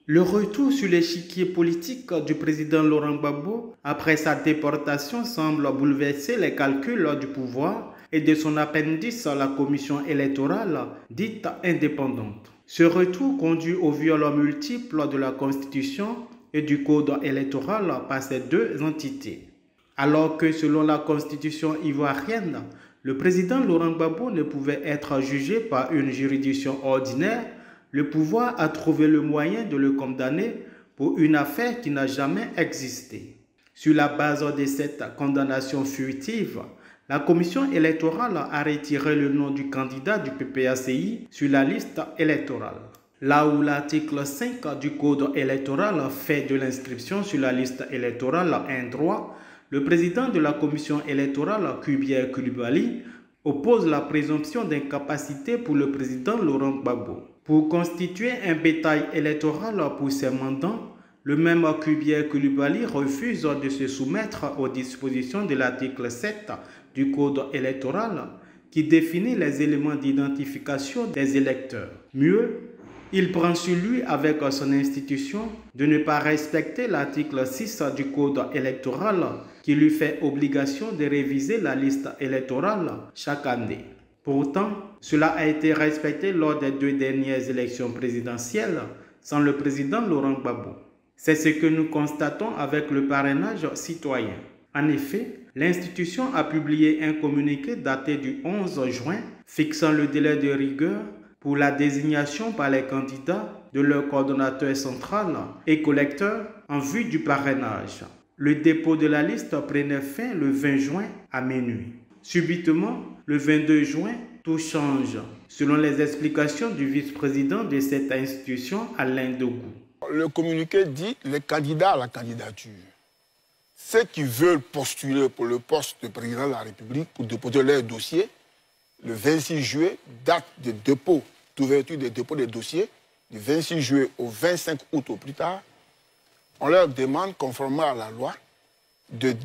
Le retour sur l'échiquier politique du président Laurent Gbagbo après sa déportation semble bouleverser les calculs du pouvoir et de son appendice, la commission électorale dite indépendante. Ce retour conduit au viol multiple de la Constitution et du Code électoral par ces deux entités. Alors que selon la Constitution ivoirienne, le président Laurent Gbagbo ne pouvait être jugé par une juridiction ordinaire, le pouvoir a trouvé le moyen de le condamner pour une affaire qui n'a jamais existé. Sur la base de cette condamnation fugitive, la commission électorale a retiré le nom du candidat du PPACI sur la liste électorale. Là où l'article 5 du Code électoral fait de l'inscription sur la liste électorale un droit, le président de la commission électorale, Kubiaï Coulibaly, oppose la présomption d'incapacité pour le président Laurent Gbagbo. Pour constituer un bétail électoral pour ses mandants, le même Kubiaï Coulibaly refuse de se soumettre aux dispositions de l'article 7 du Code électoral qui définit les éléments d'identification des électeurs. Mieux, il prend sur lui avec son institution de ne pas respecter l'article 6 du Code électoral qui lui fait obligation de réviser la liste électorale chaque année. Pourtant, cela a été respecté lors des deux dernières élections présidentielles sans le président Laurent Gbagbo. C'est ce que nous constatons avec le parrainage citoyen. En effet, l'institution a publié un communiqué daté du 11 juin fixant le délai de rigueur pour la désignation par les candidats de leur coordonnateur central et collecteur en vue du parrainage. Le dépôt de la liste prenait fin le 20 juin à minuit. Subitement, le 22 juin, tout change, selon les explications du vice-président de cette institution, Alain Dogou. Le communiqué dit les candidats à la candidature. Ceux qui veulent postuler pour le poste de président de la République pour déposer leur dossier, le 26 juillet, date de dépôt, d'ouverture des dépôts des dossiers, du 26 juillet au 25 août au plus tard, on leur demande, conformément à la loi, de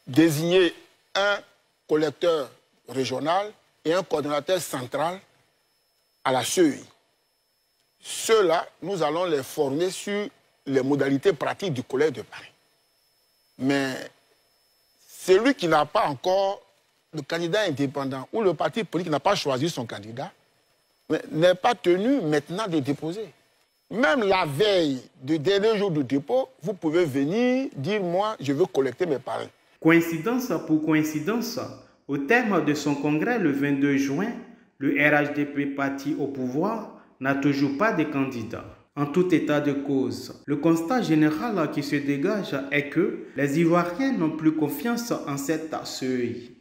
désigner un collecteur régional et un coordonnateur central à la CEI. Ceux-là, nous allons les former sur les modalités pratiques du collège de Paris. Mais celui qui n'a pas encore le candidat indépendant ou le parti politique n'a pas choisi son candidat, n'est pas tenu maintenant de déposer. Même la veille du dernier jour du dépôt, vous pouvez venir dire, moi, je veux collecter mes parrains. Coïncidence pour coïncidence, au terme de son congrès le 22 juin, le RHDP parti au pouvoir n'a toujours pas de candidat. En tout état de cause, le constat général qui se dégage est que les Ivoiriens n'ont plus confiance en cette CEI.